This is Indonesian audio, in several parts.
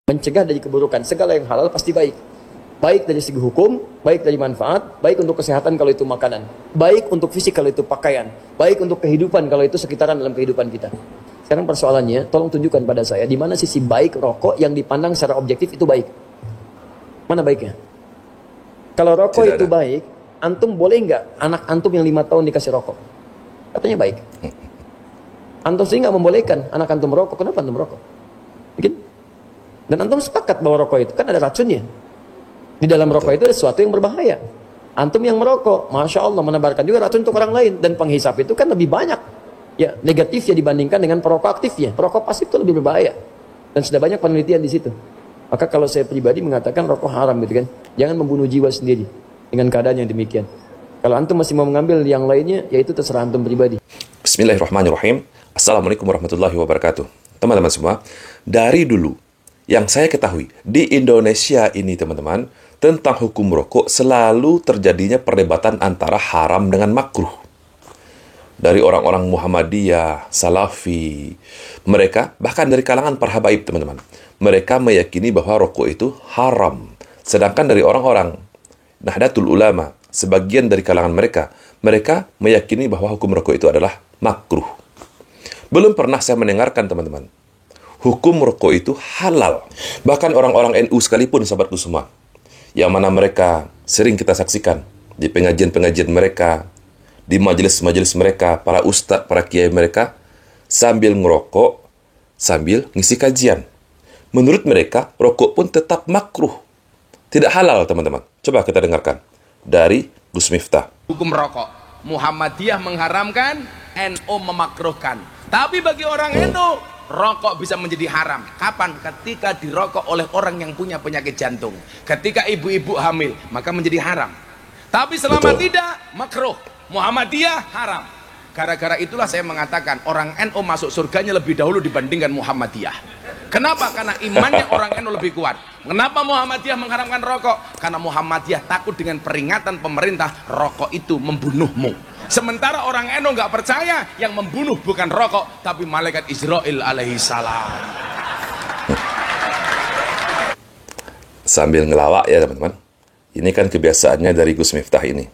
Mencegah dari keburukan, segala yang halal pasti baik. Baik dari segi hukum, baik dari manfaat, baik untuk kesehatan kalau itu makanan, baik untuk fisik kalau itu pakaian, baik untuk kehidupan kalau itu sekitaran dalam kehidupan kita. Sekarang persoalannya, tolong tunjukkan pada saya, di mana sisi baik rokok yang dipandang secara objektif itu baik. Mana baiknya? Kalau rokok itu baik, antum boleh nggak anak antum yang 5 tahun dikasih rokok? Katanya baik. Antum sendiri nggak membolehkan anak antum merokok, kenapa antum merokok? Mungkin? Dan antum sepakat bahwa rokok itu kan ada racunnya. Di dalam rokok itu ada sesuatu yang berbahaya. Antum yang merokok, Masya Allah, menebarkan juga racun untuk orang lain. Dan penghisap itu kan lebih banyak ya negatifnya dibandingkan dengan perokok aktifnya. Perokok pasif itu lebih berbahaya. Dan sudah banyak penelitian di situ. Maka kalau saya pribadi mengatakan rokok haram gitu kan. Jangan membunuh jiwa sendiri dengan keadaan yang demikian. Kalau antum masih mau mengambil yang lainnya, ya itu terserah antum pribadi. Bismillahirrahmanirrahim. Assalamualaikum warahmatullahi wabarakatuh. Teman-teman semua, dari dulu yang saya ketahui, di Indonesia ini teman-teman, tentang hukum rokok selalu terjadinya perdebatan antara haram dengan makruh. Dari orang-orang Muhammadiyah, Salafi, mereka, bahkan dari kalangan para habaib teman-teman, mereka meyakini bahwa rokok itu haram. Sedangkan dari orang-orang Nahdlatul Ulama, sebagian dari kalangan mereka, mereka meyakini bahwa hukum rokok itu adalah makruh. Belum pernah saya mendengarkan teman-teman, hukum rokok itu halal. Bahkan orang-orang NU sekalipun, sahabatku semua, yang mana mereka sering kita saksikan di pengajian-pengajian mereka, di majelis-majelis mereka, para ustadz, para kiai mereka, sambil ngerokok, sambil ngisi kajian. Menurut mereka, rokok pun tetap makruh. Tidak halal, teman-teman. Coba kita dengarkan dari Gus Miftah. Hukum rokok, Muhammadiyah mengharamkan, NU memakruhkan. Tapi bagi orang NU, rokok bisa menjadi haram. Kapan? Ketika dirokok oleh orang yang punya penyakit jantung. Ketika ibu-ibu hamil, maka menjadi haram. Tapi selama tidak, makruh. Muhammadiyah haram. Gara-gara itulah saya mengatakan orang NU masuk surganya lebih dahulu dibandingkan Muhammadiyah. Kenapa? Karena imannya orang NU lebih kuat. Kenapa Muhammadiyah mengharamkan rokok? Karena Muhammadiyah takut dengan peringatan pemerintah, rokok itu membunuhmu. Sementara orang NU nggak percaya, yang membunuh bukan rokok, tapi malaikat Israel alaihi salam. Sambil ngelawak ya teman-teman. Ini kan kebiasaannya dari Gus Miftah ini.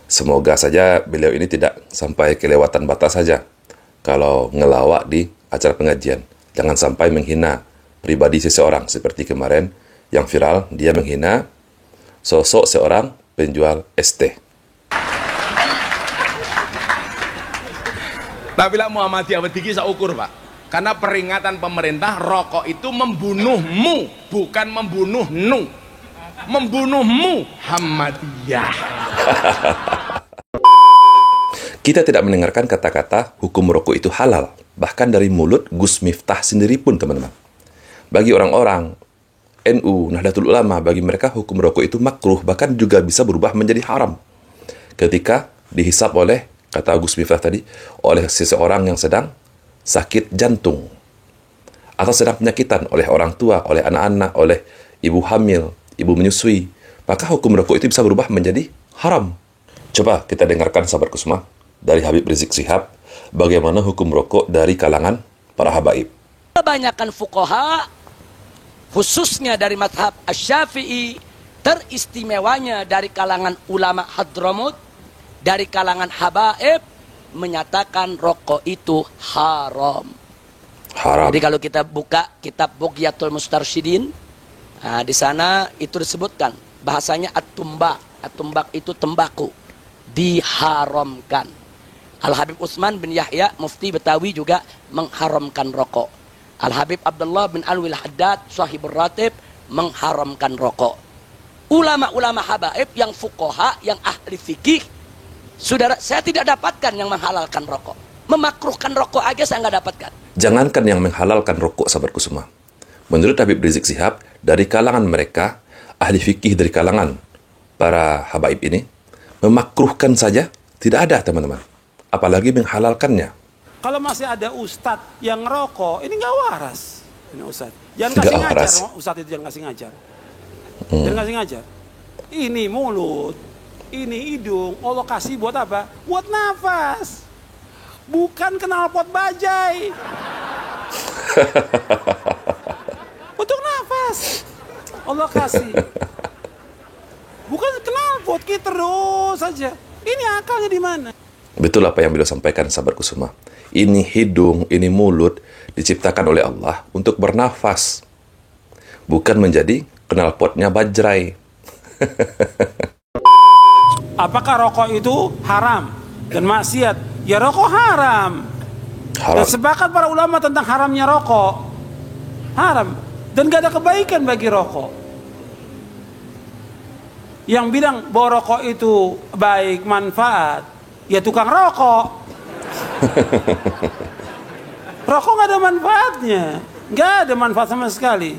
Semoga saja beliau ini tidak sampai kelewatan batas saja kalau ngelawak di acara pengajian. Jangan sampai menghina pribadi seseorang seperti kemarin yang viral, dia menghina sosok seorang penjual ST. Tapi lah Muhammadiyah wediki saukur Pak. Karena peringatan pemerintah, rokok itu membunuhmu, bukan membunuhnu. Membunuhmu, Muhammadiyah. Kita tidak mendengarkan kata-kata hukum rokok itu halal. Bahkan dari mulut Gus Miftah sendiri pun teman-teman. Bagi orang-orang NU, Nahdlatul Ulama, bagi mereka hukum rokok itu makruh, bahkan juga bisa berubah menjadi haram. Ketika dihisap oleh, kata Gus Miftah tadi, oleh seseorang yang sedang sakit jantung. Atau sedang penyakitan oleh orang tua, oleh anak-anak, oleh ibu hamil, ibu menyusui. Maka hukum rokok itu bisa berubah menjadi haram. Coba kita dengarkan sahabatku semua, dari Habib Rizik Syihab, bagaimana hukum rokok dari kalangan para habaib. Kebanyakan fuqaha, khususnya dari mazhab Asy-Syafi'i, teristimewanya dari kalangan ulama Hadramut, dari kalangan habaib, menyatakan rokok itu haram. Haram. Jadi kalau kita buka kitab Bughyatul Mustarsyidin, nah, di sana itu disebutkan bahasanya at-tumbak. At-tumbak itu tembakau, diharamkan. Al-Habib Utsman bin Yahya, mufti Betawi, juga mengharamkan rokok. Al-Habib Abdullah bin Alwi Al-Haddad, sahibur ratib, mengharamkan rokok. Ulama-ulama habaib yang fuqaha, yang ahli fikih, saudara, saya tidak dapatkan yang menghalalkan rokok. Memakruhkan rokok aja saya nggak dapatkan. Jangankan yang menghalalkan rokok, sahabatku semua. Menurut Habib Rizik Syihab, dari kalangan mereka, ahli fikih dari kalangan para habaib ini, memakruhkan saja tidak ada teman-teman. Apalagi menghalalkannya. Kalau masih ada ustadz yang ngerokok, ini nggak waras. Ini ustadz. Jangan kasih ngajar, ustadz itu jangan kasih ngajar. Jangan kasih ngajar. Ini mulut, ini hidung, Allah kasih buat apa? Buat nafas. Bukan knalpot bajai. Untuk Allah kasih. Bukan knalpot, kita terus saja. Ini akalnya di mana? Betul apa yang beliau sampaikan, sahabatku semua. Ini hidung, ini mulut diciptakan oleh Allah untuk bernafas, bukan menjadi knalpotnya bajrai. Apakah rokok itu haram dan maksiat? Ya rokok haram. Dan sepakat para ulama tentang haramnya rokok. Haram. Dan gak ada kebaikan bagi rokok. Yang bilang bahwa rokok itu baik, manfaat, ya tukang rokok. Rokok gak ada manfaatnya. Gak ada manfaat sama sekali.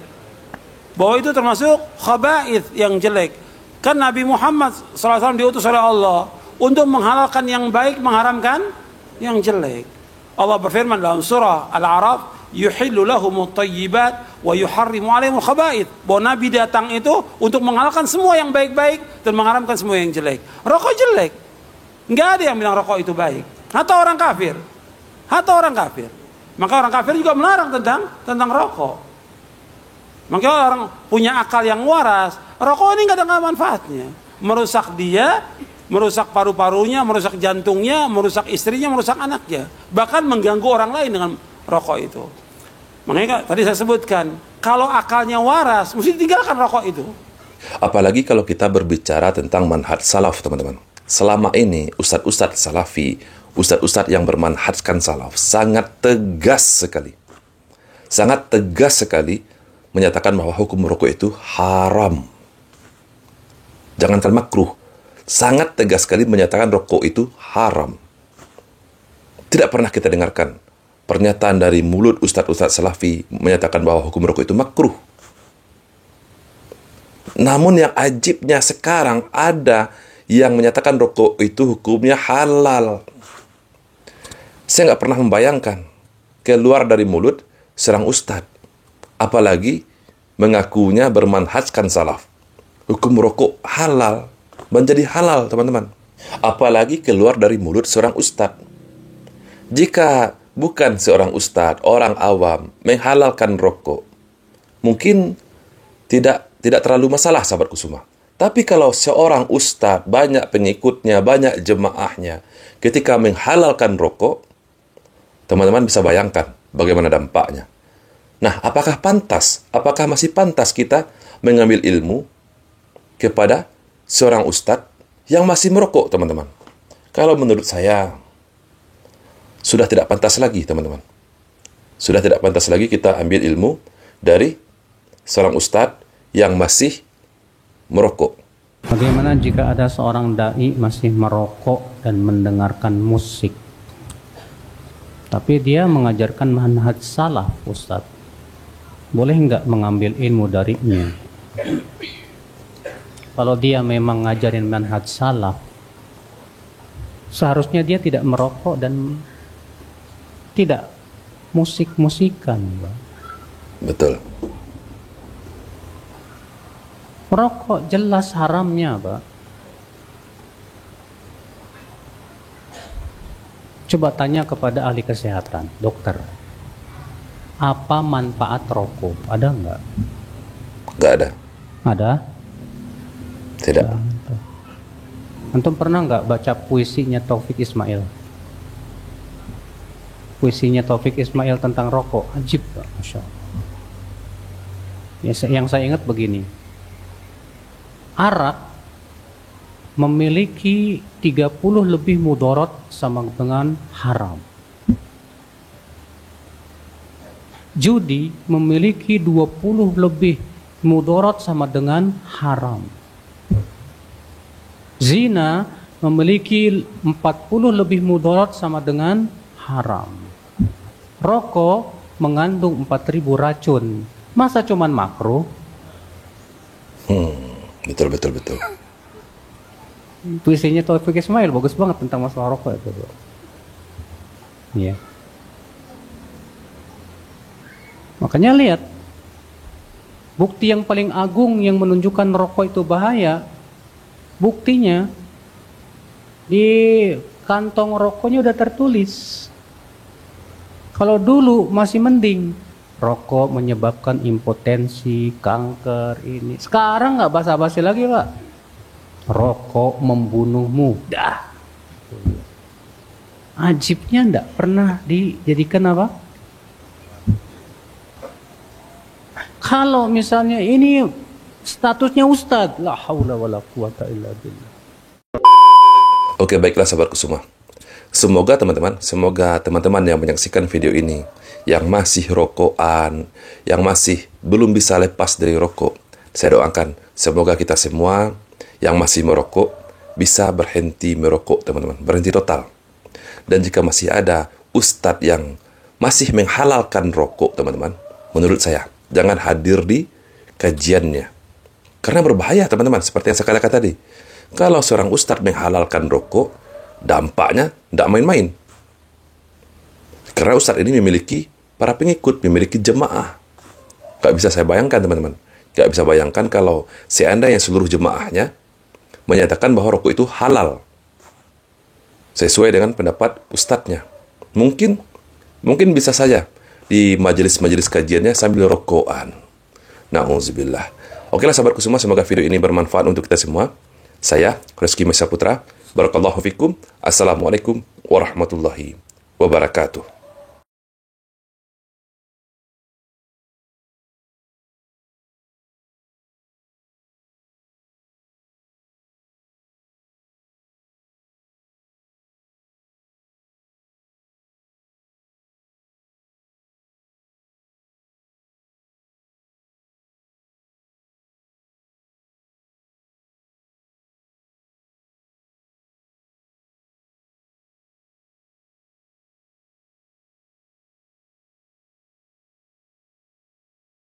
Bahwa itu termasuk khaba'ith yang jelek. Kan Nabi Muhammad SAW diutus oleh Allah untuk menghalalkan yang baik, mengharamkan yang jelek. Allah berfirman dalam surah Al-A'raf, yuhillu lahumut thayyibat wa yuharrimu alaihimul khaba'ith. Bahwa Nabi datang itu untuk menghalalkan semua yang baik-baik dan mengharamkan semua yang jelek. Rokok jelek. Nggak ada yang bilang rokok itu baik. Hatta orang kafir. Hatta orang kafir. Maka orang kafir juga melarang tentang rokok. Maka orang punya akal yang waras, rokok ini nggak ada manfaatnya. Merusak dia, merusak paru-parunya, merusak jantungnya, merusak istrinya, merusak anaknya. Bahkan mengganggu orang lain dengan rokok itu. Makanya tadi saya sebutkan, kalau akalnya waras, mesti tinggalkan rokok itu. Apalagi kalau kita berbicara tentang manhaj salaf, teman-teman. Selama ini, ustadz-ustadz salafi, ustadz-ustadz yang bermanhajkan salaf, sangat tegas sekali. Sangat tegas sekali menyatakan bahwa hukum rokok itu haram. Jangankan makruh, sangat tegas sekali menyatakan rokok itu haram. Tidak pernah kita dengarkan pernyataan dari mulut ustadz-ustadz salafi menyatakan bahwa hukum rokok itu makruh. Namun yang ajibnya sekarang ada yang menyatakan rokok itu hukumnya halal. Saya nggak pernah membayangkan keluar dari mulut seorang ustadz, apalagi mengakunya bermanhajkan salaf. Hukum rokok halal, menjadi halal, teman-teman. Apalagi keluar dari mulut seorang ustadz. Jika bukan seorang ustadz, orang awam menghalalkan rokok, mungkin tidak terlalu masalah, sahabatku semua. Tapi kalau seorang ustadz, banyak pengikutnya, banyak jemaahnya, ketika menghalalkan rokok, teman-teman bisa bayangkan bagaimana dampaknya. Nah, apakah pantas? Apakah masih pantas kita mengambil ilmu kepada seorang ustadz yang masih merokok, teman-teman? Kalau menurut saya, sudah tidak pantas lagi, teman-teman. Sudah tidak pantas lagi kita ambil ilmu dari seorang ustadz yang masih merokok. Bagaimana jika ada seorang dai masih merokok dan mendengarkan musik, tapi dia mengajarkan manhaj salaf, Ustadz? Boleh nggak mengambil ilmu darinya? Kalau dia memang ngajarin manhaj salaf, seharusnya dia tidak merokok dan tidak musik-musikan, Pak. Betul. Merokok jelas haramnya, Pak. Coba tanya kepada ahli kesehatan, dokter. Apa manfaat rokok? Ada nggak? Nggak ada. Ada? Tidak. Antum pernah nggak baca puisinya Taufik Ismail? Puisinya Taufik Ismail tentang rokok, ajib, Pak. Masya Allah. Yang saya ingat begini. Arak memiliki 30 lebih mudarat sama dengan haram. Judi memiliki 20 lebih mudarat sama dengan haram. Zina memiliki 40 lebih mudarat sama dengan haram. Rokok mengandung 4000 racun. Masa cuman makruh? Betul. Puisinya Taufik Ismail bagus banget tentang masalah rokok itu, Bro. Iya. Makanya lihat, bukti yang paling agung yang menunjukkan rokok itu bahaya, buktinya di kantong rokoknya udah tertulis. Kalau dulu masih mending, rokok menyebabkan impotensi, kanker ini. Sekarang nggak basa-basi lagi, Pak. Rokok membunuh muda. Ajibnya nggak pernah dijadikan apa? Kalau misalnya ini statusnya ustadz, la haula wala quwata illa billah. Oke, baiklah sahabatku semua. Semoga teman-teman yang menyaksikan video ini, yang masih rokokan, yang masih belum bisa lepas dari rokok, saya doakan semoga kita semua yang masih merokok bisa berhenti merokok, teman-teman, berhenti total. Dan jika masih ada ustadz yang masih menghalalkan rokok, teman-teman, menurut saya jangan hadir di kajiannya, karena berbahaya, teman-teman. Seperti yang saya katakan tadi, kalau seorang ustadz menghalalkan rokok, dampaknya tidak main-main. Karena ustadz ini memiliki para pengikut, memiliki jemaah. Gak bisa saya bayangkan, teman-teman. Gak bisa bayangkan kalau seandainya seluruh jemaahnya menyatakan bahwa rokok itu halal, sesuai dengan pendapat ustadznya. Mungkin bisa saja di majelis-majelis kajiannya sambil rokokan. Na'udzubillah. Okelah sahabatku semua, semoga video ini bermanfaat untuk kita semua. Saya, Reski Mesa Putra. Barakallahu fikum. Assalamualaikum warahmatullahi wabarakatuh.